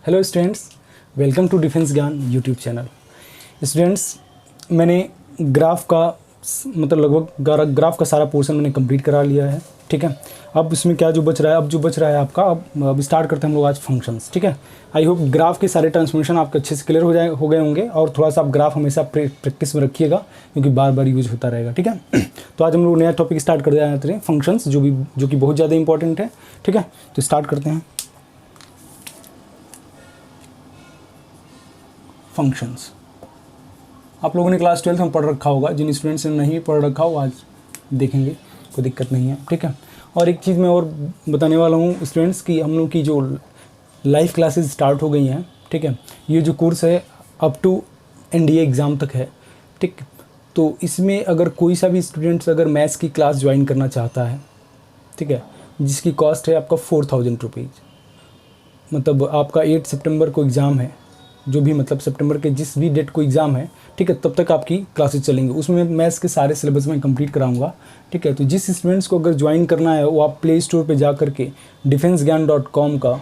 Hello students, welcome to defence Gyan YouTube channel. Students, मैंने graph का लगभग ग्राफ का सारा पोर्शन मैंने कंप्लीट करा लिया है। ठीक है, अब इसमें क्या जो बच रहा है, अब जो बच रहा है आपका, अब स्टार्ट करते हैं हम लोग आज फंक्शंस। ठीक है, आई होप ग्राफ के सारे ट्रांसफॉर्मेशन आपके अच्छे से क्लियर हो गए होंगे, और थोड़ा सा आप ग्राफ हमेशा प्रैक्टिस में रखिएगा क्योंकि बार बार यूज होता रहेगा। ठीक है, तो आज हम लोग नया टॉपिक स्टार्ट कर देते हैं, फंक्शंस, जो कि बहुत ज़्यादा इंपॉर्टेंट है। ठीक है, तो स्टार्ट करते हैं फंक्शंस। आप लोगों ने क्लास 12 में पढ़ रखा होगा, जिन स्टूडेंट्स ने नहीं पढ़ रखा हो आज देखेंगे, कोई दिक्कत नहीं है। ठीक है, और एक चीज़ मैं और बताने वाला हूँ स्टूडेंट्स की, हम लोग की जो लाइव क्लासेस स्टार्ट हो गई हैं। ठीक है, ये जो कोर्स है अप टू एनडीए एग्ज़ाम तक है। ठीक, तो इसमें अगर कोई सा भी स्टूडेंट्स अगर मैथ्स की क्लास ज्वाइन करना चाहता है, ठीक है, जिसकी कॉस्ट है आपका 4000 रुपीज़, मतलब आपका 8 सितंबर को एग्ज़ाम है, जो भी मतलब सितंबर के जिस भी डेट को एग्ज़ाम है, ठीक है, तब तक आपकी क्लासेस चलेंगी। उसमें मैथ्स के सारे सिलेबस में कंप्लीट कराऊंगा। ठीक है, तो जिस स्टूडेंट्स को अगर ज्वाइन करना है वो आप प्ले स्टोर पे जा करके defensegyan.com का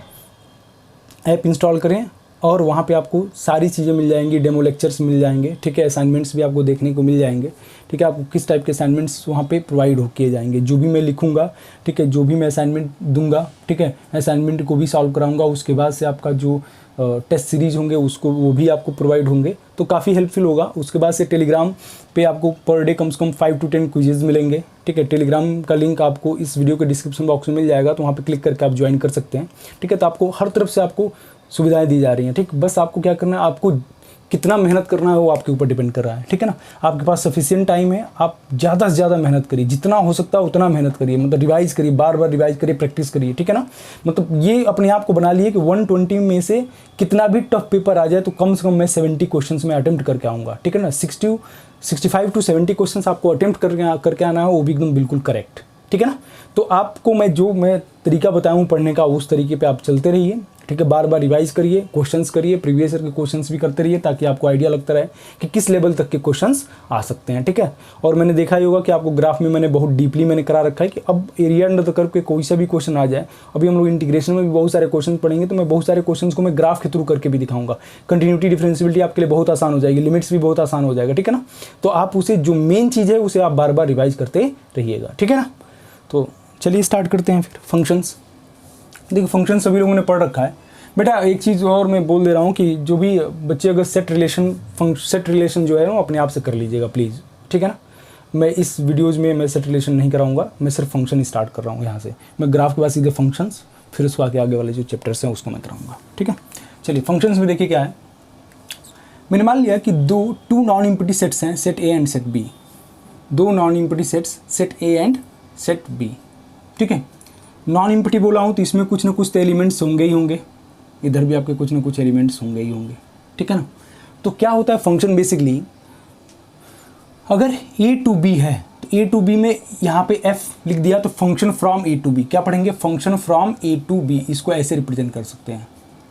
ऐप इंस्टॉल करें, और वहाँ पे आपको सारी चीज़ें मिल जाएंगी, डेमो लेक्चर्स मिल जाएंगे। ठीक है, असाइनमेंट्स भी आपको देखने को मिल जाएंगे। ठीक है, आपको किस टाइप के असाइनमेंट्स वहाँ पे प्रोवाइड हो किए जाएंगे, जो भी मैं लिखूँगा, ठीक है, जो भी मैं असाइनमेंट दूंगा, ठीक है, असाइनमेंट को भी सॉल्व कराऊंगा। उसके बाद से आपका जो टेस्ट सीरीज होंगे उसको वो भी आपको प्रोवाइड होंगे, तो काफ़ी हेल्पफुल होगा। उसके बाद से टेलीग्राम पे आपको पर डे कम से कम 5 to 10 क्विजेज़ मिलेंगे। ठीक है, टेलीग्राम का लिंक आपको इस वीडियो के डिस्क्रिप्शन बॉक्स में मिल जाएगा, तो वहाँ पे क्लिक करके आप ज्वाइन कर सकते हैं। ठीक है, तो आपको हर तरफ से आपको सुविधाएं दी जा रही हैं। ठीक, बस आपको क्या करना है, आपको कितना मेहनत करना है वो आपके ऊपर डिपेंड कर रहा है। ठीक है ना, आपके पास सफिशिएंट टाइम है, आप ज़्यादा से ज़्यादा मेहनत करिए, जितना हो सकता है उतना मेहनत करिए, मतलब रिवाइज करिए, बार बार रिवाइज करिए, प्रैक्टिस करिए। ठीक है ना, मतलब ये अपने आप को बना लिए कि 120 में से कितना भी टफ पेपर आ जाए तो कम से कम मैं 70 क्वेश्चन में अटेम्प्ट करके आऊँगा। ठीक है ना, 65 to 70 क्वेश्चन आपको अटेम्प्ट करके आना है, वो भी एकदम बिल्कुल करेक्ट। ठीक है ना, तो आपको मैं तरीका बताऊँ पढ़ने का, उस तरीके पे आप चलते रहिए। ठीक है, बार बार रिवाइज करिए, क्वेश्चंस करिए, प्रीवियस ईयर के क्वेश्चंस भी करते रहिए, ताकि आपको आइडिया लगता रहे कि किस लेवल तक के क्वेश्चंस आ सकते हैं। ठीक है, और मैंने देखा ही होगा कि आपको ग्राफ में मैंने बहुत डीपली मैंने करा रखा है कि अब एरिया अंडर द कर्व के कोई सा भी क्वेश्चन आ जाए, अभी हम लोग इंटीग्रेशन में भी बहुत सारे क्वेश्चन पढ़ेंगे, तो मैं बहुत सारे क्वेश्चन को मैं ग्राफ के थ्रू करके भी दिखाऊंगा। कंटिन्यूटी डिफरेंशियबिलिटी आपके लिए बहुत आसान हो जाएगी, लिमिट्स भी बहुत आसान हो जाएगा। ठीक है ना, तो आप उसे जो मेन चीज़ है उसे आप बार बार रिवाइज करते रहिएगा। ठीक है ना, तो चलिए स्टार्ट करते हैं फिर फंक्शंस। देखिए, फंक्शन सभी लोगों ने पढ़ रखा है। बेटा एक चीज़ और मैं बोल दे रहा हूँ कि जो भी बच्चे अगर सेट रिलेशन जो है वो अपने आप से कर लीजिएगा प्लीज़। ठीक है ना, मैं इस वीडियोज़ में मैं सेट रिलेशन नहीं कराऊंगा, मैं सिर्फ फंक्शन स्टार्ट कर रहा हूँ यहाँ से। मैं ग्राफ के बाद सीधे फंक्शंस, फिर उसको आगे वाले जो चैप्टर्स हैं उसको मैं कराऊंगा। ठीक है, चलिए फंक्शंस में देखिए क्या है। मैंने मान लिया कि टू नॉन इम्पटी सेट्स हैं, set A and set B. दो non empty sets, set A and set B. ठीक है, नॉन इम्पटी बोला हूँ तो इसमें कुछ ना कुछ तो एलिमेंट्स होंगे ही होंगे, इधर भी आपके कुछ ना कुछ एलिमेंट्स होंगे ही होंगे। ठीक है ना, तो क्या होता है फंक्शन बेसिकली, अगर ए टू बी है तो ए टू बी में यहाँ पे एफ लिख दिया, तो function from A to B, क्या पढ़ेंगे, function from A to B, इसको ऐसे रिप्रेजेंट कर सकते हैं।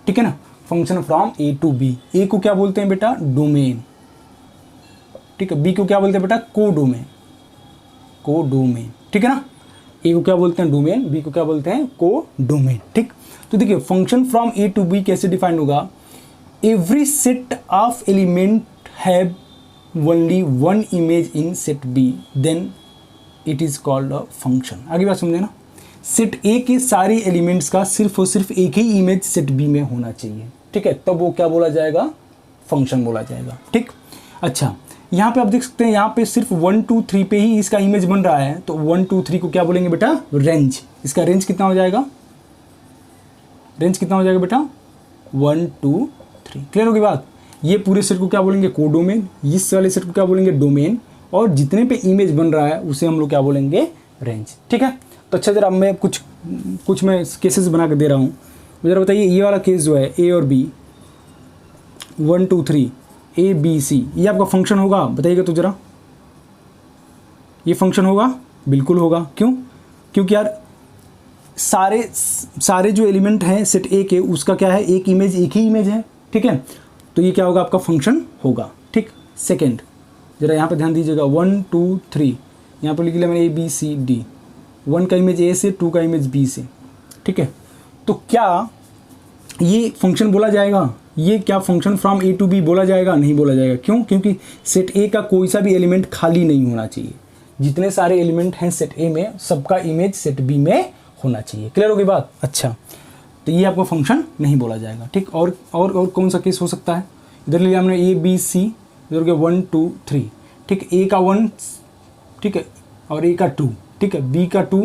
ठीक है ना, function from A to B. A को क्या बोलते हैं बेटा, डोमेन। ठीक है, बी को क्या बोलते हैं बेटा, कोडोमेन। ठीक है ना, ए को क्या बोलते हैं, डोमेन, बी को क्या बोलते हैं, कोडोमेन। ठीक, तो देखिए function from A to B कैसे डिफाइन होगा, every set of element have only one image in set B, then it is called a function. आगे बात समझे ना, सेट ए के सारे एलिमेंट्स का सिर्फ और सिर्फ एक ही इमेज सेट बी में होना चाहिए। ठीक है, तब वो क्या बोला जाएगा, फंक्शन बोला जाएगा। ठीक, अच्छा यहाँ पे आप देख सकते हैं, यहाँ पे सिर्फ 1 2 3 पे ही इसका इमेज बन रहा है, तो 1 2 3 को क्या बोलेंगे बेटा, रेंज। इसका रेंज कितना हो जाएगा, बेटा 1 2 3। क्लियर होगी बात। ये पूरे सेट को क्या बोलेंगे, कोडोमेन। इस वाले सेट को क्या बोलेंगे, डोमेन। और जितने पे इमेज बन रहा है उसे हम लोग क्या बोलेंगे, रेंज। ठीक है, तो अच्छा जरा मैं कुछ मैं केसेस बना के दे रहा हूँ, जरा बताइए। ये वाला केस जो है ए और बी, 1 2 3 ए बी सी, ये आपका फंक्शन होगा, बताइएगा तो जरा। ये फंक्शन होगा, बिल्कुल होगा। क्यों, क्योंकि यार सारे जो एलिमेंट हैं सेट ए के, उसका क्या है, एक ही इमेज है। ठीक है, तो ये क्या होगा, आपका फंक्शन होगा। ठीक, सेकेंड जरा यहाँ पे ध्यान दीजिएगा, 1 2 3 यहाँ पर लिख लिया मैंने, ए बी सी डी, 1 का इमेज ए से, 2 का इमेज बी से। ठीक है, तो क्या ये फंक्शन बोला जाएगा, ये क्या function from A to B बोला जाएगा? नहीं बोला जाएगा। क्यों? क्योंकि सेट ए का कोई सा भी एलिमेंट खाली नहीं होना चाहिए। जितने सारे एलिमेंट हैं सेट ए में, सबका इमेज सेट बी में होना चाहिए। क्लियर होगी बात? अच्छा, तो ये आपको फंक्शन नहीं बोला जाएगा। ठीक, और कौन सा केस हो सकता है? इधर लिया हमने ए बी सी, इधर के 1 2 3, ठीक है, ए का 1, ठीक है, और ए का 2, ठीक है, बी का 2,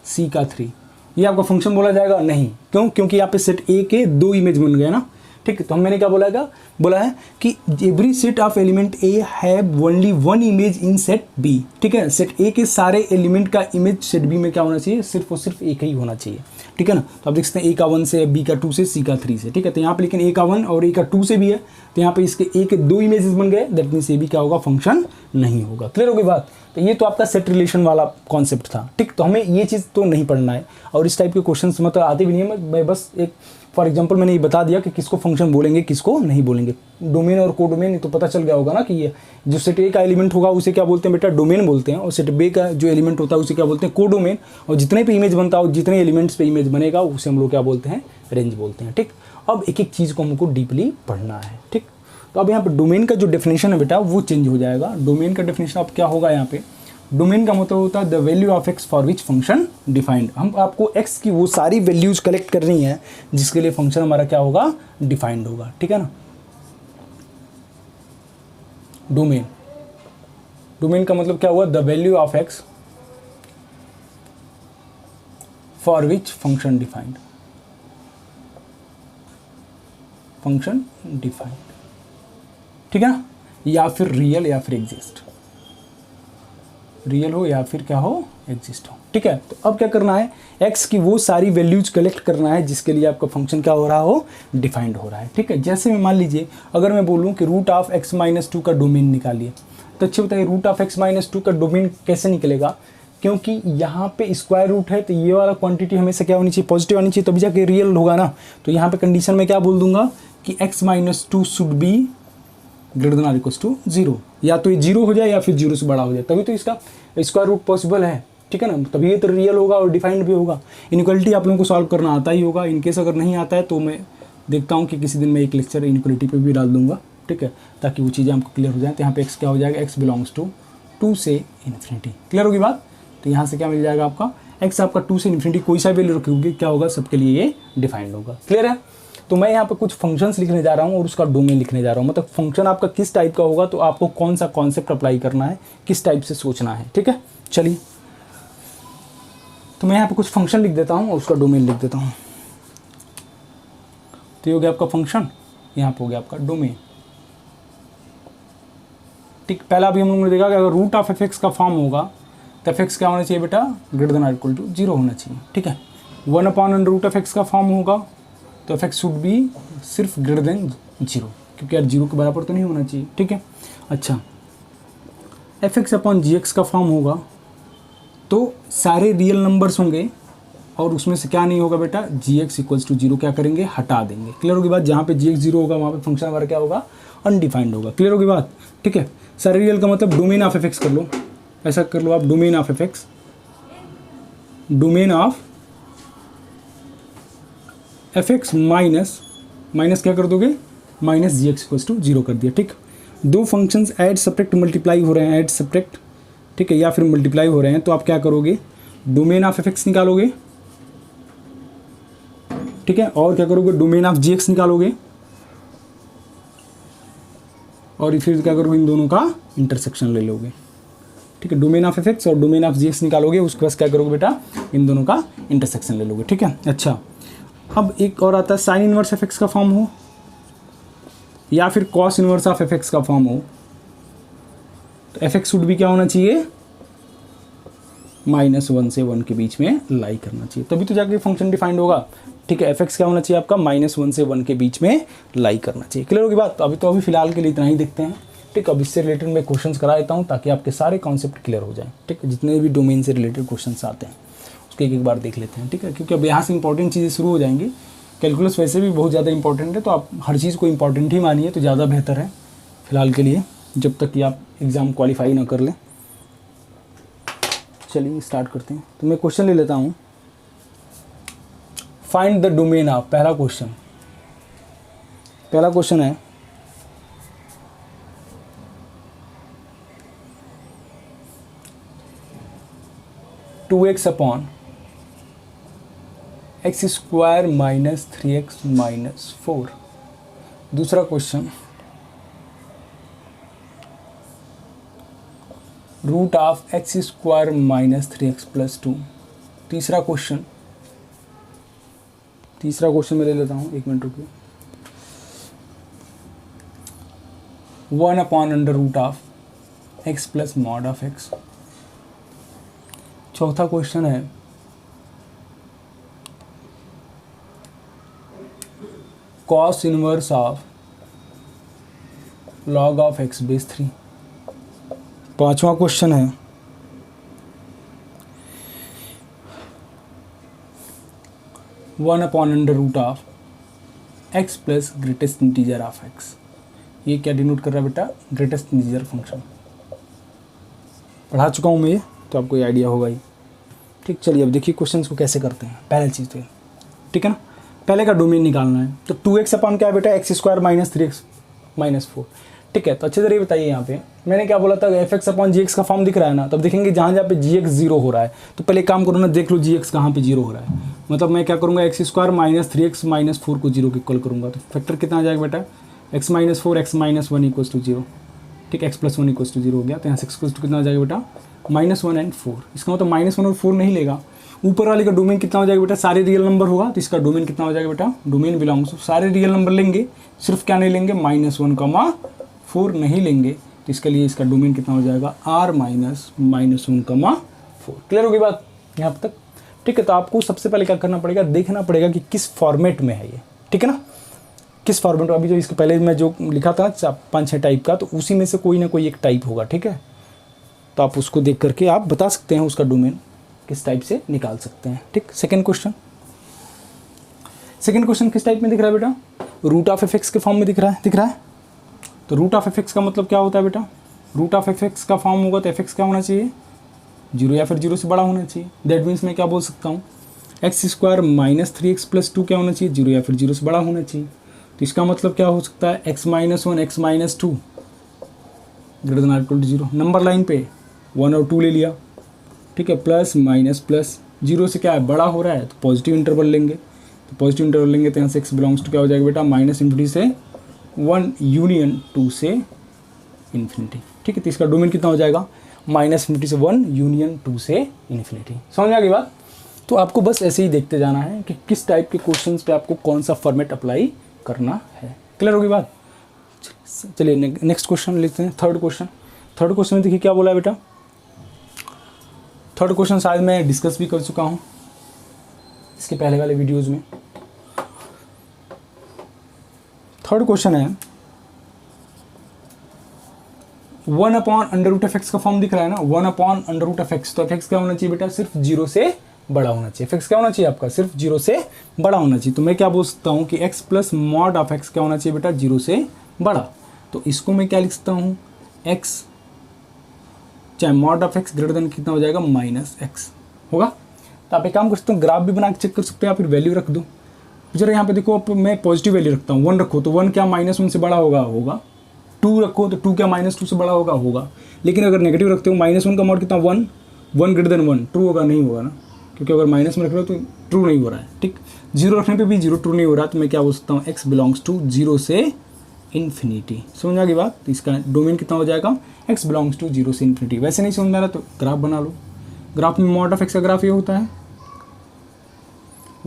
सी का 3, ये आपका फंक्शन बोला जाएगा? नहीं। क्यों? क्योंकि यहाँ पे सेट ए के 2 इमेज बन गए ना। ठीक है, तो मैंने क्या बोला है कि every set of element A have only one image in set B. ठीक है, सेट ए के सारे एलिमेंट का इमेज सेट बी में क्या होना चाहिए? सिर्फ और सिर्फ एक ही होना चाहिए। ठीक है ना, तो आप देख सकते हैं ए का 1 से, बी का 2 से, सी का 3 से। ठीक है, तो यहाँ पे लेकिन ए का 1 और ए का 2 से भी है, तो यहाँ पे इसके ए के 2 इमेजेस बन गए, दैट मीन्स ये भी क्या होगा? फंक्शन नहीं होगा। क्लियर होगी बात? तो ये तो आपका सेट रिलेशन वाला कॉन्सेप्ट था। ठीक, तो हमें ये चीज़ तो नहीं पढ़ना है, और इस टाइप के क्वेश्चन मतलब आते भी नहीं है। मैं बस एक फॉर एग्जांपल मैंने ये बता दिया कि किसको फंक्शन बोलेंगे, किसको नहीं बोलेंगे। डोमेन और कोडोमेन तो पता चल गया होगा ना कि ये जो सेट ए का एलिमेंट होगा उसे क्या बोलते हैं बेटा? डोमेन बोलते हैं, और सेट बी का जो एलिमेंट होता है उसे क्या बोलते हैं? कोडोमेन। और जितने पे इमेज बनता हो, जितने एलिमेंट्स पे इमेज बनेगा उसे हम लोग क्या बोलते हैं? रेंज बोलते हैं। ठीक, अब एक एक चीज़ को हमको डीपली पढ़ना है। ठीक, तो अब यहाँ पे डोमेन का जो डेफिनेशन है बेटा वो चेंज हो जाएगा। डोमेन का डेफिनेशन अब क्या होगा? यहाँ पे डोमेन का मतलब होता है the value of x for which function defined. हम आपको एक्स की वो सारी वैल्यूज कलेक्ट करनी है जिसके लिए फंक्शन हमारा क्या होगा? डिफाइंड होगा। ठीक है ना। डोमेन का मतलब क्या हुआ? The value of x for which function defined. Function defined, ठीक है ना, या फिर रियल या फिर एग्जिस्ट, रियल हो या फिर क्या हो? एग्जिस्ट हो। ठीक है, तो अब क्या करना है? एक्स की वो सारी वैल्यूज कलेक्ट करना है जिसके लिए आपका फंक्शन क्या हो रहा हो? डिफाइंड हो रहा है। ठीक है, जैसे मैं मान लीजिए अगर मैं बोलूँ कि रूट ऑफ एक्स माइनस 2 का डोमेन निकालिए, तो अच्छे बताइए रूट ऑफ एक्स माइनस 2 का डोमेन कैसे निकलेगा? क्योंकि यहाँ पे स्क्वायर रूट है, तो ये वाला क्वांटिटी हमेशा क्या होनी चाहिए? पॉजिटिव आनी चाहिए, तभी जाके रियल होगा ना। तो यहाँ पे कंडीशन में क्या बोल दूंगा कि X minus 2 should be greater than or equals to 0, या तो ये 0 हो जाए या फिर 0 से बड़ा हो जाए, तभी तो इसका स्क्वायर रूट पॉसिबल है। ठीक है ना, तभी ये तो रियल होगा और डिफाइंड भी होगा। इनइक्वालिटी आप लोगों को सॉल्व करना आता ही होगा। इनकेस अगर नहीं आता है तो मैं देखता हूँ कि किसी दिन मैं एक लेक्चर इनइक्वालिटी पे भी डाल दूंगा। ठीक है, ताकि वो चीज़ें आपको क्लियर हो जाए। तो यहाँ पे एक्स क्या हो जाएगा? एक्स बिलोंग्स टू 2 से इन्फिनिटी। क्लियर होगी बात? तो यहाँ से क्या मिल जाएगा आपका? एक्स आपका 2 से इन्फिनिटी कोई सा वैल्यू रखोगे क्या होगा? सबके लिए ये डिफाइंड होगा। क्लियर है? तो मैं यहाँ पे कुछ फंक्शंस लिखने जा रहा हूँ और उसका डोमेन लिखने जा रहा हूँ। मतलब फंक्शन आपका किस टाइप का होगा, तो आपको कौन सा कॉन्सेप्ट अप्लाई करना है, किस टाइप से सोचना है। ठीक है, चलिए, तो मैं यहाँ पे कुछ फंक्शन लिख देता हूँ और उसका डोमेन लिख देता हूँ। तो ये हो गया आपका फंक्शन, यहाँ पे हो गया आपका डोमेन। ठीक, पहला भी हम लोगों ने देखा कि अगर रूट ऑफ एफ एक्स का फॉर्म होगा तो एफ एक्स क्या होना चाहिए बेटा? Greater than or equal to 0 होना चाहिए। ठीक है, 1/√f(x) का फॉर्म होगा तो एफ एक्स शुड बी सिर्फ ग्रेटर देन 0, क्योंकि यार 0 के बराबर तो नहीं होना चाहिए। ठीक है, अच्छा, एफ एक्स अपॉन जी एक्स का फॉर्म होगा तो सारे रियल नंबर्स होंगे और उसमें से क्या नहीं होगा बेटा? जी एक्स इक्वल्स टू 0 क्या करेंगे? हटा देंगे। क्लियर होगी बात? जहाँ पे जी एक्स 0 होगा वहाँ पे फंक्शन हमारा क्या होगा? अनडिफाइंड होगा। क्लियर होगी बात? ठीक है, सारे रियल का मतलब डोमेन ऑफ एफ एक्स कर लो, ऐसा कर लो आप, domain of F X, domain of F X minus क्या कर दोगे? Minus G X equals to 0 कर दिया। ठीक, दो फंक्शंस ऐड सब्ट्रैक्ट मल्टीप्लाई हो रहे हैं, ऐड सब्ट्रैक्ट, ठीक है, या फिर मल्टीप्लाई हो रहे हैं, तो आप क्या करोगे? डोमेन ऑफ एफ एक्स निकालोगे। ठीक है, और क्या करोगे? डोमेन ऑफ जी एक्स निकालोगे, और फिर क्या करोगे? इन दोनों का इंटरसेक्शन ले लोगे। ठीक है, डोमेन ऑफ एफ एक्स और डोमेन ऑफ जी एक्स निकालोगे, उसके बाद क्या करोगे बेटा? इन दोनों का इंटरसेक्शन ले लोगे। ठीक है, अच्छा, अब एक और आता है साइन इनवर्स एफ एक्स का फॉर्म हो या फिर cos inverse of F X का फॉर्म हो, तो एफ एक्स शुड भी क्या होना चाहिए? -1 से 1 के बीच में लाई करना चाहिए, तभी तो जाके फंक्शन डिफाइंड होगा। ठीक है, एफ एक्स क्या होना चाहिए आपका? -1 से 1 के बीच में लाई करना चाहिए। क्लियर होगी बात? तो अभी फिलहाल के लिए इतना ही देखते हैं। ठीक, अब इससे रिलेटेड मैं क्वेश्चंस करा देता हूँ ताकि आपके सारे कॉन्सेप्ट क्लियर हो जाएं। ठीक है, जितने भी डोमेन से रिलेटेड क्वेश्चंस आते हैं उसके एक बार देख लेते हैं। ठीक है, क्योंकि अब यहाँ से इंपॉर्टेंट चीज़ें शुरू हो जाएंगी। कैलकुलस वैसे भी बहुत ज़्यादा इंपॉर्टेंट है, तो आप हर चीज़ को इंपॉर्टेंट ही मानिए तो ज़्यादा बेहतर है फिलहाल के लिए, जब तक कि आप एग्ज़ाम क्वालिफाई ना कर लें। चलिए स्टार्ट करते हैं। तो मैं क्वेश्चन ले लेता हूँ, फाइंड द डोमेन ऑफ, पहला क्वेश्चन, पहला क्वेश्चन है 2x upon X square minus 3x minus 4। दूसरा question root of X square minus 3x plus 2। तीसरा क्वेश्चन मैं ले लेता हूँ, 1 मिनट रुकिए। 1 upon under root of X plus mod of X. चौथा क्वेश्चन है cos inverse of log of X base 3। पांचवा क्वेश्चन है one upon under root of X plus greatest integer of X. ये क्या डिनोट कर रहा है बेटा? Greatest integer function. पढ़ा चुका हूँ मैं ये, तो आपको ये आइडिया होगा ही। ठीक, चलिए अब देखिए क्वेश्चंस को कैसे करते हैं। पहली चीज़ तो ठीक है ना, पहले का डोमेन निकालना है। तो 2x अपॉन क्या है बेटा? X square minus 3x minus 4। ठीक है, तो अच्छे तरह बताइए यहाँ पे मैंने क्या बोला था, एफ एक्स अपॉन जी एक्स का फॉर्म दिख रहा है ना, तब देखेंगे जहाँ जहाँ पे जी एक्स जीरो हो रहा है तो पहले काम करो ना, देख लो जी एक्स कहाँ पे जीरो हो रहा है। मतलब मैं क्या करूँगा, x square minus 3x minus 4 को जीरो के इक्वल करूँगा। तो फैक्टर कितना आ जाएगा बेटा? X minus 4 X minus 1 equal to 0। ठीक है, एक्स प्लस 1 इक्वल टू 0 हो गया। तो यहाँ से एक्स इक्वल टू कितना आ जाएगा बेटा? -1 एंड 4। इसका मतलब -1 और 4 नहीं लेगा। ऊपर वाले का डोमेन कितना हो जाएगा बेटा? सारे रियल नंबर होगा, तो इसका डोमेन कितना हो जाएगा बेटा? डोमेन बिलोंग्स, सारे रियल नंबर लेंगे, सिर्फ क्या नहीं लेंगे? -1, 4 नहीं लेंगे। तो इसके लिए इसका डोमेन कितना हो जाएगा? R minus -1, 4। क्लियर होगी बात यहाँ तक? ठीक है, तो आपको सबसे पहले क्या करना पड़ेगा, देखना पड़ेगा कि किस फॉर्मेट में है ये। ठीक है ना, किस फॉर्मेट में। अभी जो इसके पहले मैं जो लिखा था ना 5-6 टाइप का, तो उसी में से कोई ना कोई एक टाइप होगा। ठीक है, तो आप उसको देख करके आप बता सकते हैं उसका डोमेन किस टाइप से निकाल सकते हैं। ठीक, सेकंड क्वेश्चन किस टाइप में दिख रहा है बेटा? रूट ऑफ एफ एक्स के फॉर्म में दिख रहा है। तो रूट ऑफ एफ एक्स का मतलब क्या होता है बेटा? रूट ऑफ एफ एक्स का फॉर्म होगा तो एफ एक्स क्या होना चाहिए? 0 या फिर 0 से बड़ा होना चाहिए। दैट मीन्स मैं क्या बोल सकता हूँ, x square minus 3x plus 2 क्या होना चाहिए? 0 या फिर 0 से बड़ा होना चाहिए। तो इसका मतलब क्या हो सकता है? x minus 1 x minus 2 greater than or equal to 0। Number line पे 1 और 2 ले लिया। ठीक है, प्लस माइनस प्लस 0 से क्या है? बड़ा हो रहा है तो पॉजिटिव इंटरवल लेंगे। तो पॉजिटिव इंटरवल लेंगे तो यहाँ से x बिलोंग्स टू क्या हो जाएगा बेटा? माइनस इन्फिनिटी से 1 यूनियन 2 से इन्फिनिटी। ठीक है, तो इसका डोमेन कितना हो जाएगा? माइनस इन्फिनिटी से 1 यूनियन 2 से इन्फिनिटी। समझ आ गई बात? तो आपको बस ऐसे ही देखते जाना है कि किस टाइप के क्वेश्चंस पे आपको कौन सा फॉर्मेट अप्लाई करना है। क्लियर होगी बात? चलिए नेक्स्ट क्वेश्चन लेते हैं। थर्ड क्वेश्चन में देखिए क्या बोला है बेटा? थर्ड क्वेश्चन शायद मैं डिस्कस भी कर चुका हूँ इसके पहले वाले वीडियोज़ में। थर्ड क्वेश्चन है 1 upon under root F X का फॉर्म दिख रहा है ना, 1 upon under root F X. तो एफ एक्स क्या होना चाहिए बेटा? सिर्फ 0 से बड़ा होना चाहिए। एफ एक्स क्या होना चाहिए आपका? सिर्फ 0 से बड़ा होना चाहिए। तो मैं क्या बोल सकता हूँ कि x plus mod of x क्या होना चाहिए बेटा? 0 से बड़ा। तो इसको मैं क्या लिख सकता हूँ? एक्स चाहे mod of x greater than कितना हो जाएगा? -x होगा। तो आप एक काम कर सकते हो, ग्राफ भी बना के चेक कर सकते हो या फिर वैल्यू रख दो। जरा यहाँ पे देखो, मैं पॉजिटिव वैल्यू रखता हूँ, 1 रखो तो 1 क्या -1 से बड़ा होगा। 2 रखो तो 2 क्या -2 से बड़ा होगा। लेकिन अगर नेगेटिव रखते हो, -1 का मॉड कितना? 1 ग्रेटर देन 1 ट्रू होगा? नहीं होगा ना, क्योंकि अगर माइनस में रख रहे हो तो ट्रू नहीं हो रहा है। ठीक, 0 रखने पे भी 0 ट्रू नहीं हो रहा। तो मैं क्या बोल सकता हूँ? x बिलोंग्स टू 0 से इन्फिनिटी। समझ आ गई बात? तो इसका डोमेन कितना हो जाएगा? x बिलोंग्स टू 0 से इन्फिनिटी। वैसे नहीं समझ आ रहा तो ग्राफ बना लो। ग्राफ में मॉड ऑफ एक्स का ग्राफ ये होता है,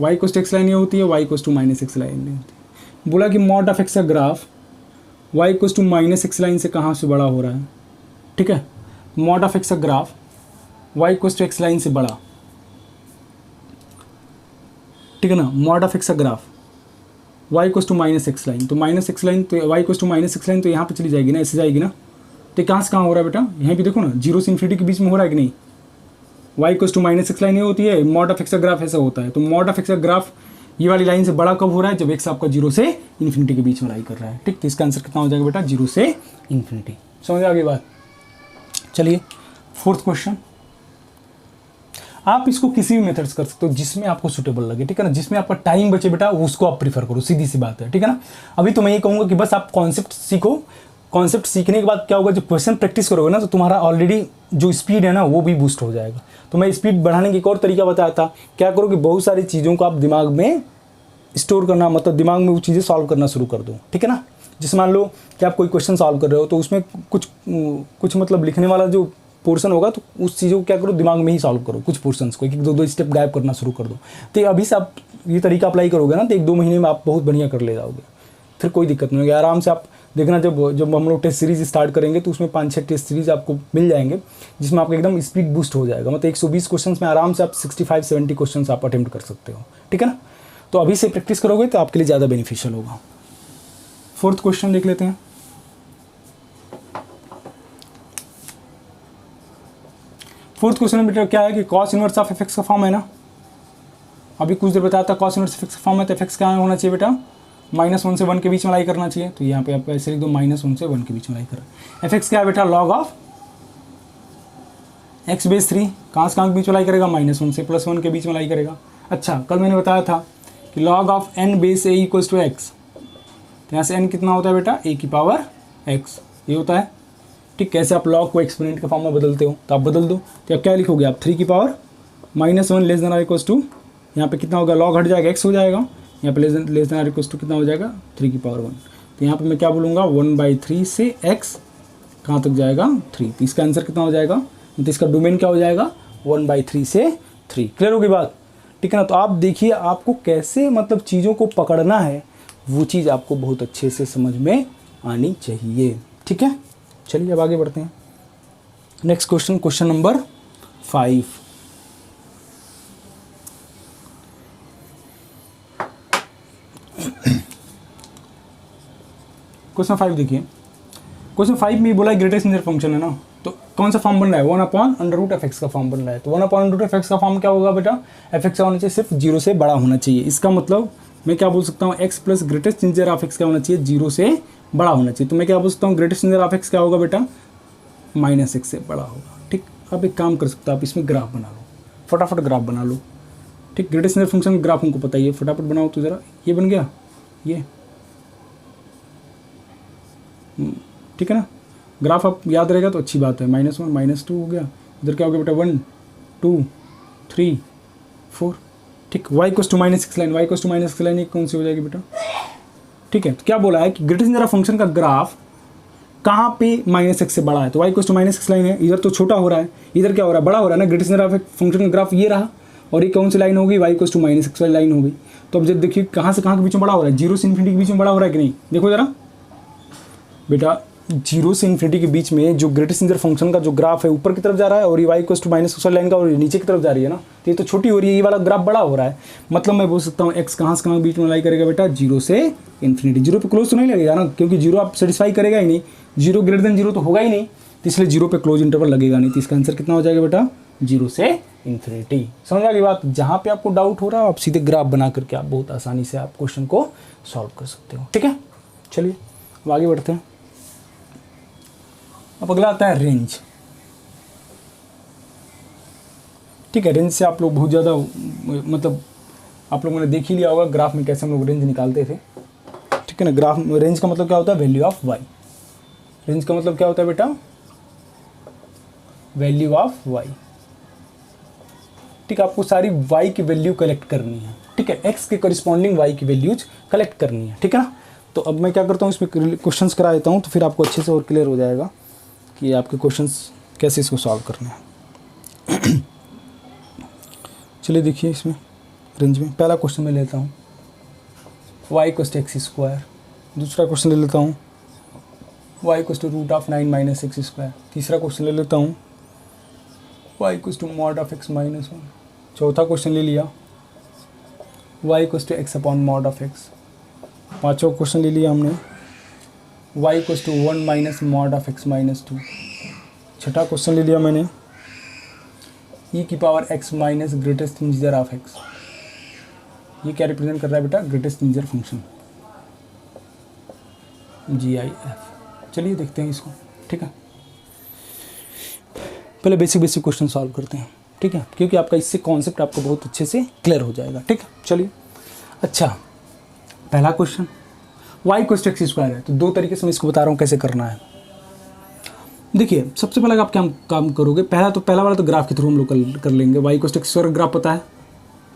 y equals to X line ये होती है, y equals to minus X line नहीं होती। बोला कि मॉड ऑफ एक्स का graph y equals to minus X line से कहाँ से बड़ा हो रहा है? ठीक है, मॉड ऑफ एक्स का graph y equals to X line से बड़ा। ठीक है ना, मॉड ऑफ एक्स का graph y equals to minus X line, तो माइनस एक्स लाइन तो y equals to minus X line तो यहाँ पे चली जाएगी ना, ऐसे जाएगी ना। तो कहाँ से कहाँ हो रहा है बेटा? यहाँ पे देखो ना, 0 से इन्फिनिटी के बीच में हो रहा है कि नहीं? y equals to minus X line ये होती है, मॉड ऑफ एक्स का ग्राफ ऐसा होता है। तो मॉड ऑफ एक्स का ग्राफ ये वाली लाइन से बड़ा कब हो रहा है? जब x आपका 0 से इन्फिनिटी के बीच में लाई कर रहा है। ठीक, तो इसका आंसर कितना हो जाएगा बेटा? 0 से इन्फिनिटी। समझ आ गई बात? चलिए फोर्थ क्वेश्चन। आप इसको किसी भी मेथड से कर सकते हो जिसमें आपको सूटेबल लगे, ठीक है ना, जिसमें आपका टाइम बचे बेटा उसको आप प्रीफर करो, सीधी सी बात है, ठीक है ना। अभी तो मैं ये कहूँगा कि बस आप कॉन्सेप्ट सीखो, कॉन्सेप्ट सीखने के बाद क्या होगा, जब क्वेश्चन प्रैक्टिस करोगे ना तो तुम्हारा ऑलरेडी जो स्पीड है ना वो भी बूस्ट हो जाएगा। तो मैं स्पीड बढ़ाने की एक और तरीका बताया था, क्या करो कि बहुत सारी चीज़ों को आप दिमाग में स्टोर करना, मतलब दिमाग में वो चीज़ें सॉल्व करना शुरू कर दो, ठीक है ना। जैसे मान लो कि आप कोई क्वेश्चन सॉल्व कर रहे हो तो उसमें कुछ मतलब लिखने वाला जो पोर्शन होगा तो उस चीज़ों को क्या करो, दिमाग में ही सॉल्व करो, कुछ पोर्शंस को, एक दो स्टेप गायब करना शुरू कर दो। तो अभी से आप ये तरीका अप्लाई करोगे ना तो 1-2 महीने में आप बहुत बढ़िया कर ले जाओगे, फिर कोई दिक्कत नहीं होगी। आराम से आप देखना, जब हम लोग टेस्ट सीरीज स्टार्ट करेंगे तो उसमें 5-6 टेस्ट सीरीज आपको मिल जाएंगे जिसमें आपका एकदम स्पीड बूस्ट हो जाएगा। मतलब 120 क्वेश्चन में आराम से आप 65-70 क्वेश्चन आप अटेम्प्ट कर सकते हो, ठीक है ना। तो अभी से प्रैक्टिस करोगे तो आपके लिए ज़्यादा बेनिफिशियल होगा। 4th क्वेश्चन देख लेते हैं। फोर्थ क्वेश्चन में बेटा क्या है कि cos inverse of F X का फॉर्म है ना, अभी कुछ देर बताया था cos इनवर्स एफ एक्स का फॉर्म है, तो एफ एक्स क्या होना चाहिए बेटा, -1 से 1 के बीच में लाई करना चाहिए। तो यहाँ पे आप ऐसे लिख दो, -1 से 1 के बीच में लाई कर। एफ एक्स क्या है बेटा, log ऑफ x/3, कहाँ से कहाँ के बीच में लाई करेगा, -1 से +1 के बीच में लाई करेगा। अच्छा, कल मैंने बताया था कि log of n/a equals to x, तो यहाँ से n कितना होता है बेटा, a की पावर x, ये होता है, ठीक। कैसे आप log को एक्सपोनेंट के फॉर्म में बदलते हो, तो आप बदल दो, तो आप क्या लिखोगे, आप 3 की power -1 less than or equals to, यहाँ पे कितना होगा, log हट जाएगा, x हो जाएगा, यहाँ पे less than or equals to कितना हो जाएगा, 3 की पावर 1। तो यहाँ पे मैं क्या बोलूँगा, 1/3 से x कहाँ तक जाएगा, 3। तो इसका आंसर कितना हो जाएगा, तो इसका डोमेन क्या हो जाएगा, 1/3 से 3। क्लियर होगी बात, ठीक है ना। तो आप देखिए आपको कैसे मतलब चीज़ों को पकड़ना है, वो चीज़ आपको बहुत अच्छे से समझ में आनी चाहिए, ठीक है। चलिए अब आगे बढ़ते हैं। Next question, question number 5। Question 5 देखिए, क्वेश्चन 5 में बोला ग्रेटेस्ट इंटीजर फंक्शन है ना, तो कौन सा फॉर्म बन रहा है, 1/√f(x) का फॉर्म बन रहा है। तो 1/√f(x) का फॉर्म क्या होगा बेटा, f(x) का होना चाहिए सिर्फ 0 से बड़ा होना चाहिए। इसका मतलब मैं क्या बोल सकता हूँ, x plus greatest integer of x क्या होना चाहिए, 0 से बड़ा होना चाहिए। तो मैं क्या बोल सकता हूँ, ग्रेटेस्ट इंटीजर ऑफ x क्या होगा बेटा, -x से बड़ा होगा, ठीक। आप एक काम कर सकते हो, आप इसमें ग्राफ बना लो, फटाफट ग्राफ बना लो, ठीक। ग्रेटेस्ट इंटीजर फंक्शन ग्राफ हमको पता ही है, फटाफट बनाओ तो ज़रा। ये बन गया, ये ठीक है ना, ग्राफ आप याद रहेगा तो अच्छी बात है। -1 -2 हो गया, इधर क्या हो गया बेटा, 1 2 3 4, ठीक। y equals to -x line, y equals to -x line ये कौन सी हो जाएगी बेटा, ठीक है। तो क्या बोला है कि ग्रेटेस्ट इंटीजर फंक्शन का ग्राफ कहाँ पे -x से बड़ा है, तो y equals to -x line है, इधर तो छोटा हो रहा है, इधर क्या हो रहा है, बड़ा हो रहा है ना। ग्रेटेस्ट इंटीजर फंक्शन का ग्राफ ये रहा, और ये कौन सी लाइन होगी, y इक्वल्स टू -x वाली लाइन होगी। तो अब जब देखिए कहाँ से कहाँ के बीच में बड़ा हो रहा है, 0 से इन्फिनिटी के बीच में बड़ा हो रहा है कि नहीं, देखो जरा बेटा, 0 से इन्फिनिटी के बीच में जो ग्रेटेस्ट इंटीजर फंक्शन का जो ग्राफ है ऊपर की तरफ जा रहा है, और ये y equals to -x line का और नीचे की तरफ जा रही है ना, तो ये तो छोटी हो रही है, ये वाला ग्राफ बड़ा हो रहा है। मतलब मैं बोल सकता हूँ x कहाँ से कहाँ के बीच में लाई करेगा बेटा, 0 से इन्फिनिटी। 0 पे क्लोज तो नहीं लगेगा ना, क्योंकि 0 आप सेटिस्फाई करेगा ही नहीं, 0 ग्रेटर देन 0 तो होगा ही नहीं, तो इसलिए 0 पे क्लोज इंटरवल लगेगा नहीं। तो इसका आंसर कितना हो जाएगा बेटा, 0 से इन्फिनिटी। समझ आ गई बात। जहाँ पे आपको डाउट हो रहा है आप सीधे ग्राफ बना करके आप बहुत आसानी से आप क्वेश्चन को सॉल्व कर सकते हो, ठीक है। चलिए अब आगे बढ़ते हैं। अब अगला आता है रेंज, ठीक है। रेंज से आप लोग बहुत ज़्यादा मतलब आप लोगों ने देख ही लिया होगा ग्राफ में कैसे हम लोग रेंज निकालते थे, ठीक है ना। ग्राफ रेंज का मतलब क्या होता है, वैल्यू ऑफ y। रेंज का मतलब क्या होता है बेटा, वैल्यू ऑफ y, ठीक है। आपको सारी y की वैल्यू कलेक्ट करनी है, ठीक है। x के करिस्पॉन्डिंग y की वैल्यूज कलेक्ट करनी है, ठीक है ना। तो अब मैं क्या करता हूँ, इसमें क्वेश्चंस करा देता हूँ, तो फिर आपको अच्छे से और क्लियर हो जाएगा कि आपके क्वेश्चंस कैसे इसको सॉल्व करने हैं। चलिए देखिए इसमें रेंज में पहला क्वेश्चन मैं लेता हूँ, y इक्वल्स टू x²। दूसरा क्वेश्चन ले लेता हूँ, y इक्वल्स टू √9 - x²। तीसरा क्वेश्चन ले लेता हूँ, y equals to mod of x - 1। चौथा क्वेश्चन ले लिया, y equals to x/mod of x। पाँचवा क्वेश्चन ले लिया हमने, y equals to 1 - mod of x - 2। छठा क्वेश्चन ले लिया मैंने, e की power x minus greatest integer of x। ये क्या रिप्रेजेंट कर रहा है बेटा, ग्रेटेस्ट इंटीजर फंक्शन GIF। चलिए देखते हैं इसको, ठीक है। पहले बेसिक क्वेश्चन सॉल्व करते हैं, ठीक है, क्योंकि आपका इससे कॉन्सेप्ट आपको बहुत अच्छे से क्लियर हो जाएगा। ठीक है, चलिए। अच्छा, पहला question y cos x square है, तो दो तरीके से मैं इसको बता रहा हूँ कैसे करना है। देखिए, सबसे पहले आप क्या काम करोगे, पहला वाला तो ग्राफ के थ्रू हम लोग कर लेंगे। y cos x square graph पता है,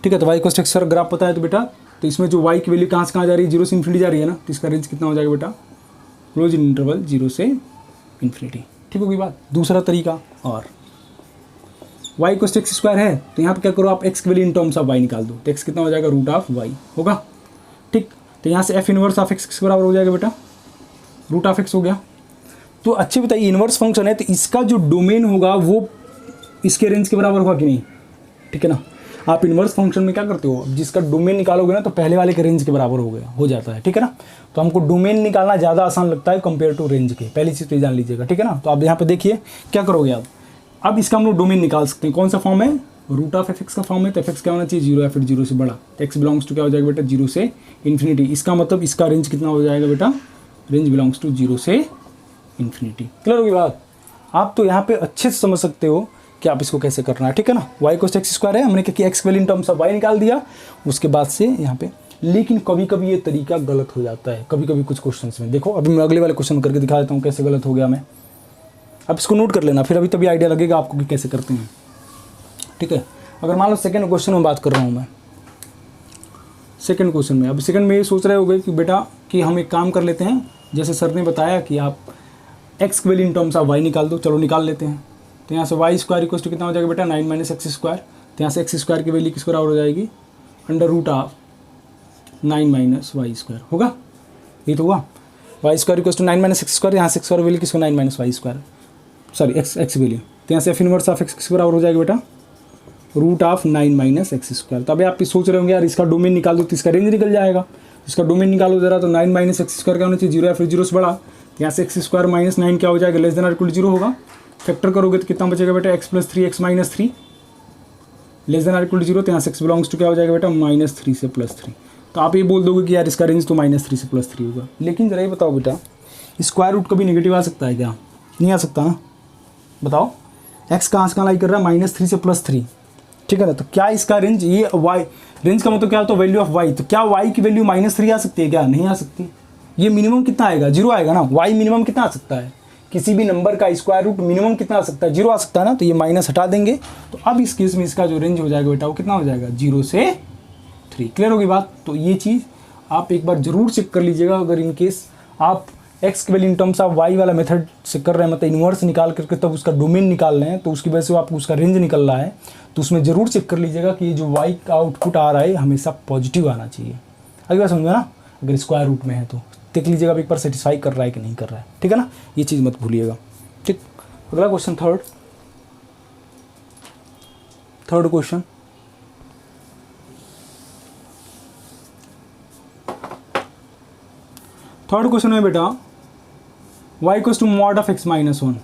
ठीक है, तो y cos x square graph पता है तो बेटा, तो इसमें जो y की वैल्यू कहाँ से कहाँ जा रही है, 0 से इन्फिनिटी जा रही है ना, तो इसका रेंज कितना हो जाएगा बेटा, क्लोज इन इंटरवल 0 से इन्फिनिटी। ठीक होगी बात। दूसरा तरीका, और y कोस एक्स स्क्वायर है तो यहाँ पे क्या करो आप, x की value in terms of y निकाल दो, तो x कितना हो जाएगा, रूट ऑफ y होगा। ठीक, तो यहाँ से f इनवर्स ऑफ x बराबर हो जाएगा बेटा, रूट ऑफ x हो गया। तो अच्छे बताइए, इनवर्स फंक्शन है तो इसका जो डोमेन होगा वो इसके रेंज के बराबर होगा कि नहीं, ठीक है ना। आप इनवर्स फंक्शन में क्या करते हो, जिसका डोमेन निकालोगे ना तो पहले वाले के रेंज के बराबर हो जाता है, ठीक है ना। तो हमको डोमेन निकालना ज़्यादा आसान लगता है कंपेयर टू रेंज के, पहली चीज़ तो जान लीजिएगा, ठीक है ना। तो आप यहाँ पे देखिए क्या करोगे आप, अब इसका हम लोग डोमेन निकाल सकते हैं। कौन सा फॉर्म है, रूट ऑफ एफ एक्स का फॉर्म है, तो एफ एक्स क्या होना चाहिए, 0 या फिर 0 से बड़ा। तो एक्स बिलोंग्स टू क्या हो जाएगा बेटा, 0 से इन्फिनिटी। इसका मतलब इसका रेंज कितना हो जाएगा बेटा, रेंज बिलोंग्स टू 0 से इन्फिनिटी। क्लियर होगी बात। आप तो यहाँ पे अच्छे से समझ सकते हो कि आप इसको कैसे करना है, ठीक है ना। y कोस एक्स स्क्वायर है, हमने क्या किया, x value in terms of y निकाल दिया, उसके बाद से यहाँ पे। लेकिन कभी कभी ये तरीका गलत हो जाता है, कभी कभी कुछ क्वेश्चंस में। देखो अभी मैं अगले वाले क्वेश्चन करके दिखा देता हूँ कैसे गलत हो गया मैं। अब इसको नोट कर लेना, फिर अभी तभी आइडिया लगेगा आपको कि कैसे करते हैं, ठीक है। अगर मान लो सेकेंड क्वेश्चन में बात कर रहा हूँ मैं, सेकेंड क्वेश्चन में, अब सेकेंड में ये सोच रहे होगे कि बेटा कि हम एक काम कर लेते हैं, जैसे सर ने बताया कि आप एक्स की value in terms of y निकाल दो, चलो निकाल लेते हैं। तो यहाँ से वाई स्क्वायर इक्वल टू कितना हो जाएगा बेटा, 9 माइनस एक्स स्क्वायर। तो यहाँ से एक्स स्क्वायर की वैल्यू किस बराबर हो जाएगी, under root of 9 minus Y square होगा, ये तो हुआ। Y square equal to 9 minus X square, यहाँ से एक्स स्क्वायर वैल्यू किसको, 9 minus Y square, sorry X value. तो यहाँ से एफ इनवर्स ऑफ एक्स किस बराबर हो जाएगा बेटा, root of 9 minus X square. तो अभी आप सोच रहे होंगे यार इसका डोमेन निकाल दो तो इसका रेंज निकल जाएगा। इसका डोमेन निकालो जरा, तो 9 माइनस एक्स स्क्वायर क्या होना चाहिए, 0 या फिर 0 से बड़ा। यहाँ से एक्स स्क्वायर माइनस 9 क्या हो जाएगा, लेस देन और इक्वल टू 0 होगा। फैक्टर करोगे तो कितना बचेगा बेटा, x plus 3 x minus 3 less than और इक्वल टू 0। तो यहाँ से एक्स बिलोंग्स टू क्या हो जाएगा बेटा, -3 से +3। तो आप ये बोल दोगे कि यार इसका रेंज तो -3 से +3 होगा। लेकिन जरा ये बताओ बेटा, स्क्वायर रूट कभी नेगेटिव आ सकता है क्या, नहीं आ सकता ना। बताओ एक्स कहाँ से कहाँ लाई कर रहा है, -3 से +3, ठीक है ना। तो क्या इसका रेंज, ये वाई रेंज का मतलब क्या होता है, वैल्यू ऑफ वाई। तो क्या वाई की वैल्यू -3 आ सकती है क्या, नहीं आ सकती। ये मिनिमम कितना आएगा, 0 आएगा ना। वाई मिनिमम कितना आ सकता है, किसी भी नंबर का स्क्वायर रूट मिनिमम कितना आ सकता है, 0 आ सकता है ना। तो ये माइनस हटा देंगे, तो अब इस केस में इसका जो रेंज हो जाएगा बेटा वो कितना हो जाएगा, 0 से 3। क्लियर होगी बात। तो ये चीज़ आप एक बार जरूर चेक कर लीजिएगा। अगर इन केस आप एक्स की value in terms of y वाला मेथड से कर रहे हैं, मतलब इन्वर्स निकाल करके तब उसका डोमेन निकाल रहे हैं, तो उसकी वजह से आपको उसका रेंज निकल रहा है, तो उसमें ज़रूर चेक कर लीजिएगा कि ये जो वाई का आउटपुट आ रहा है हमेशा पॉजिटिव आना चाहिए। अगली बार समझो ना, अगर स्क्वायर रूट में है तो देख लीजिएगा अब एक बार सेटिस्फाई कर रहा है कि नहीं कर रहा है, ठीक है ना। ये चीज़ मत भूलिएगा, ठीक। अगला question, third question. Third question में बेटा y equals to mod of x minus 1।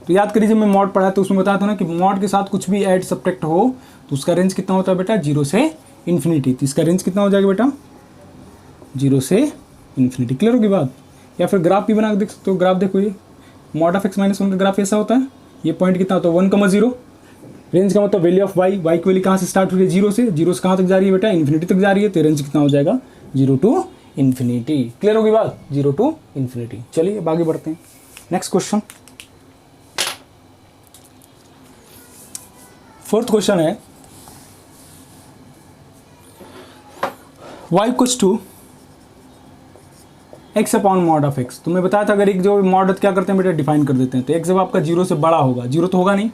तो याद करिए जब मैं मॉड पढ़ा तो उसमें बताया था ना कि मॉड के साथ कुछ भी ऐड सब्ट्रैक्ट हो तो उसका रेंज कितना होता है बेटा, 0 से इन्फिनिटी। तो इसका रेंज कितना हो जाएगा बेटा, 0 से इन्फिनिटी। क्लियर होगी बात। या फिर ग्राफ भी बना के देख सकते हो। ग्राफ देखो, ये मॉड ऑफ x माइनस 1 का ग्राफ ऐसा होता है। ये पॉइंट कितना होता है, 1,0। रेंज का मतलब वैल्यू ऑफ y की वैल्यू कहाँ से स्टार्ट हुई है, 0 से। 0 से कहाँ तक जा रही है बेटा, इन्फिनिटी तक जा रही है। तो रेंज कितना हो जाएगा, 0 टू इन्फिनिटी। क्लियर होगी बात, 0 टू इन्फिनिटी। चलिए अब आगे बढ़ते हैं। नेक्स्ट क्वेश्चन, फोर्थ क्वेश्चन है y equals to x upon mod of x। तो मैं बताया था अगर एक जो मॉड क्या करते हैं बेटा, डिफाइन कर देते हैं। तो x जब आपका 0 से बड़ा होगा, 0 तो होगा नहीं,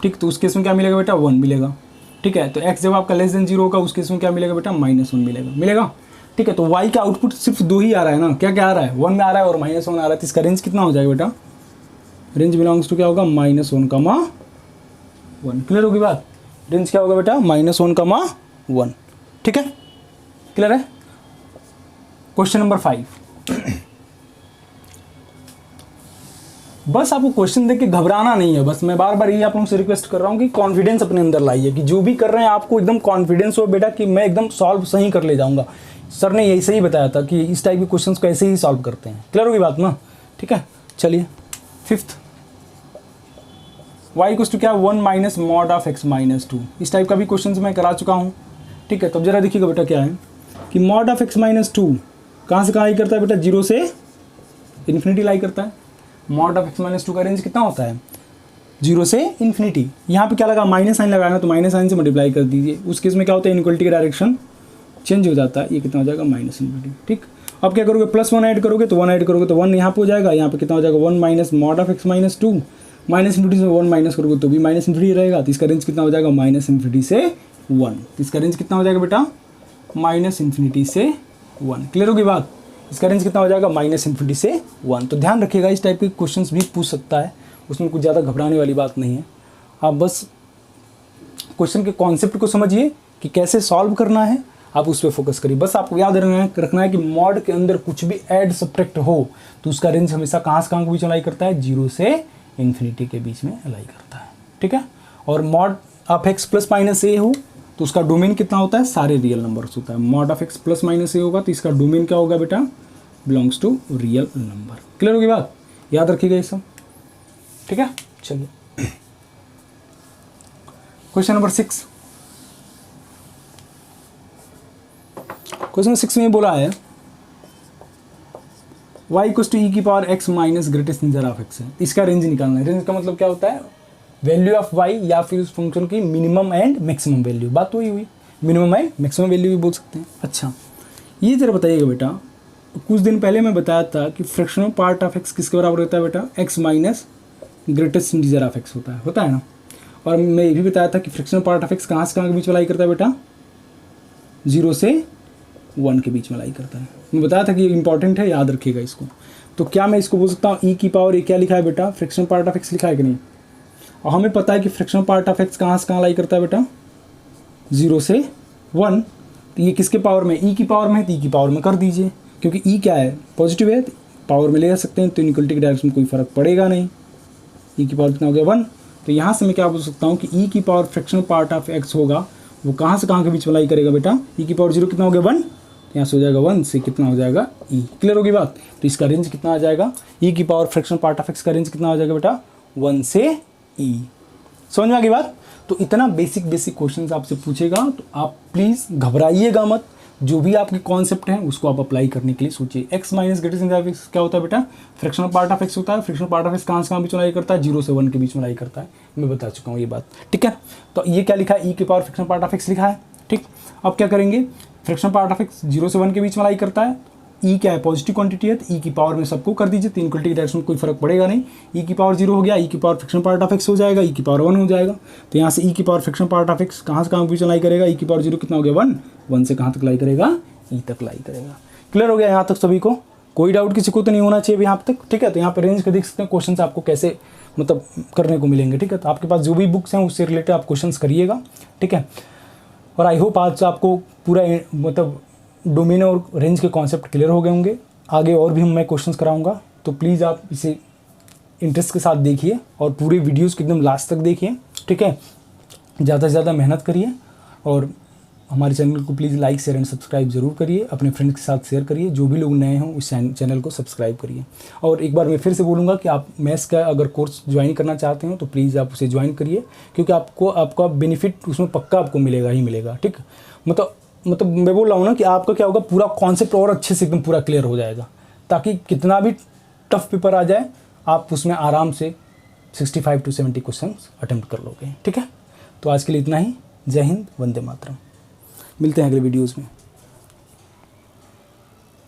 ठीक, तो उस केस में क्या मिलेगा बेटा, 1 मिलेगा, ठीक है। तो x जब आपका लेस देन 0 होगा उस केस में क्या मिलेगा बेटा, -1 मिलेगा, ठीक है। तो y का आउटपुट सिर्फ 2 ही आ रहा है ना, क्या क्या आ रहा है, 1 में आ रहा है और -1 आ रहा है। तो इसका रेंज कितना हो जाएगा बेटा, रेंज बिलोंग्स टू क्या होगा, -1,1। क्लियर होगी बात। रेंज क्या होगा बेटा, -1,1, ठीक है। क्लियर है। Question number 5। बस आपको क्वेश्चन देख के घबराना नहीं है। बस मैं बार बार ये आप लोगों से रिक्वेस्ट कर रहा हूँ कि कॉन्फिडेंस अपने अंदर लाइए, कि जो भी कर रहे हैं आपको एकदम कॉन्फिडेंस हो बेटा कि मैं एकदम सॉल्व सही कर ले जाऊंगा। सर ने यही सही बताया था कि इस टाइप के क्वेश्चंस को ऐसे ही सॉल्व करते हैं। क्लियर होगी बात ना, ठीक है। चलिए फिफ्थ, y इक्वल टू क्या, 1 minus mod of x minus 2। इस टाइप का भी क्वेश्चन मैं करा चुका हूँ, ठीक है। तो जरा देखिएगा बेटा क्या है कि मॉड ऑफ x माइनस 2 कहाँ से कहाँ लाई करता है बेटा, 0 से इन्फिनिटी लाई करता है। मॉड ऑफ x माइनस 2 का रेंज कितना होता है, 0 से इन्फिनिटी। यहाँ पे क्या लगा, माइनस साइन लगाना, तो माइनस साइन से मल्टीप्लाई कर दीजिए। उस केस में क्या होता है, इनइक्वालिटी का डायरेक्शन चेंज हो जाता है। ये कितना हो जाएगा, माइनस इन्फिनिटी, ठीक। अब क्या करोगे, +1 ऐड करोगे तो 1 ऐड करोगे तो 1 यहाँ पे हो जाएगा। यहाँ पे कितना हो जाएगा, 1 minus mod of x minus 2, minus infinity से 1 माइनस करोगे तो भी माइनस इन्फिनिटी रहेगा। तो इसका रेंज कितना हो जाएगा, माइनस इन्फिनिटी से 1। इसका रेंज कितना हो जाएगा बेटा, माइनस इन्फिनिटी से 1। क्लियर होगी बात। इसका रेंज कितना हो जाएगा, माइनस इन्फिनिटी से 1। तो ध्यान रखिएगा, इस टाइप के क्वेश्चंस भी पूछ सकता है, उसमें कुछ ज़्यादा घबराने वाली बात नहीं है। आप बस क्वेश्चन के कॉन्सेप्ट को समझिए कि कैसे सॉल्व करना है, आप उस पर फोकस करिए। बस आपको याद रखना है कि मॉड के अंदर कुछ भी ऐड सब्ट्रैक्ट हो तो उसका रेंज हमेशा कहाँ से कहाँ के बीच में लाई करता है, 0 से इन्फिनिटी के बीच में लाई करता है, ठीक है। और mod of x plus minus A हो तो उसका डोमेन कितना होता है, सारे रियल नंबर्स होता है। Mod of x plus minus A होगा तो इसका डोमेन क्या होगा बेटा, belongs to real number. Clear होगी बात, याद रखिएगा ये सब, ठीक है। चलिए क्वेश्चन नंबर 6। क्वेश्चन नंबर 6 में बोला है y इक्वल टू ई की power x minus greatest integer of x है। इसका रेंज निकालना है। रेंज का मतलब क्या होता है, वैल्यू ऑफ y या फिर उस फंक्शन की मिनिमम एंड मैक्सिमम वैल्यू। बात तो हुई, मिनिमम एंड मैक्सिमम वैल्यू भी बोल सकते हैं। अच्छा ये जरा बताइएगा बेटा, कुछ दिन पहले मैं बताया था कि फ्रैक्शनल पार्ट ऑफ x किसके बराबर होता है बेटा, x minus greatest integer of x होता है ना। और मैं ये भी बताया था कि फ्रैक्शनल पार्ट ऑफ x कहाँ से कहाँ के बीच में लाई करता है बेटा, 0 से 1 के बीच में लाई करता है। मैं बताया था कि इंपॉर्टेंट है, याद रखिएगा इसको। तो क्या मैं इसको बोल सकता हूँ e की पावर, ये क्या लिखा है बेटा, फ्रैक्शनल पार्ट ऑफ x लिखा है कि नहीं। और हमें पता है कि फ्रैक्शनल पार्ट ऑफ x कहाँ से कहाँ लाई करता है बेटा, 0 से 1। तो ये किसके पावर में, e की पावर में है, तो e की पावर में कर दीजिए, क्योंकि e क्या है, पॉजिटिव है, पावर में ले जा सकते हैं, तो इनइक्वालिटी के डायरेक्शन में कोई फर्क पड़ेगा नहीं। e की पावर कितना हो गया, 1। तो यहाँ से मैं क्या बोल सकता हूँ कि e की power fractional part of x होगा, वो कहाँ से कहाँ के बीच में लाई करेगा बेटा, e की पावर 0 कितना हो गया, 1। यहाँ से हो जाएगा 1 से कितना हो जाएगा e। क्लियर होगी बात। तो इसका रेंज कितना आ जाएगा, e की power fractional part of x का रेंज कितना आ जाएगा बेटा, 1 से e। समझ में आ गई बात। तो इतना बेसिक क्वेश्चंस आपसे पूछेगा तो आप प्लीज़ घबराइएगा मत। जो भी आपके कॉन्सेप्ट हैं उसको आप अप्लाई करने के लिए सोचिए। x minus greatest integer of x क्या होता है बेटा, फ्रैक्शनल पार्ट ऑफ x होता है। फ्रैक्शनल पार्ट ऑफ x कहाँ से कहाँ बीच में लाई करता है, 0 से 1 के बीच में लाई करता है। मैं बता चुका हूँ ये बात, ठीक है। तो ये क्या लिखा है, e की power fractional part of x लिखा है, ठीक। अब क्या करेंगे, फ्रैक्शनल पार्ट ऑफ x 0 से 1 के बीच में लाई करता है। e क्या है, पॉजिटिव क्वांटिटी है, तो e की पावर में सबको कर दीजिए, तो इनइक्वालिटी के डायरेक्शन में कोई फर्क पड़ेगा नहीं। e की पावर 0 हो गया, e की power fractional part of x हो जाएगा, e की पावर 1 हो जाएगा। तो यहाँ से e की power fractional part of x कहाँ से कहाँ बीच में लाई करेगा, e की पावर 0 कितना हो गया, 1 से कहाँ तक लाई करेगा, e तक लाई करेगा। क्लियर हो गया यहाँ तक सभी को, कोई डाउट किसी को तो नहीं होना चाहिए यहाँ तक, ठीक है। तो यहाँ पे रेंज के देख सकते हैं क्वेश्चन आपको कैसे मतलब करने को मिलेंगे, ठीक है। तो आपके पास जो भी बुक्स हैं उससे रिलेटेड आप क्वेश्चन करिएगा, ठीक है। और आई होप आज आपको पूरा मतलब डोमेन और रेंज के कॉन्सेप्ट क्लियर हो गए होंगे। आगे और भी मैं क्वेश्चंस कराऊंगा, तो प्लीज़ आप इसे इंटरेस्ट के साथ देखिए और पूरे वीडियोस को एकदम लास्ट तक देखिए, ठीक है। ज़्यादा से ज़्यादा मेहनत करिए और हमारे चैनल को please like share and subscribe ज़रूर करिए, अपने फ्रेंड्स के साथ शेयर करिए। जो भी लोग नए हों उस चैनल को सब्सक्राइब करिए। और एक बार मैं फिर से बोलूँगा कि आप मैथ्स का अगर कोर्स ज्वाइन करना चाहते हो तो प्लीज़ आप उसे ज्वाइन करिए, क्योंकि आपका बेनिफिट उसमें पक्का आपको मिलेगा ही मिलेगा, ठीक। मतलब मैं बोल रहा हूँ ना कि आपका क्या होगा, पूरा कॉन्सेप्ट और अच्छे से एकदम पूरा क्लियर हो जाएगा, ताकि कितना भी टफ पेपर आ जाए आप उसमें आराम से 65 to 70 क्वेश्चन अटेम्प्ट कर लोगे, ठीक है। तो आज के लिए इतना ही। जय हिंद, वंदे मातरम। मिलते हैं अगले वीडियोज़ में।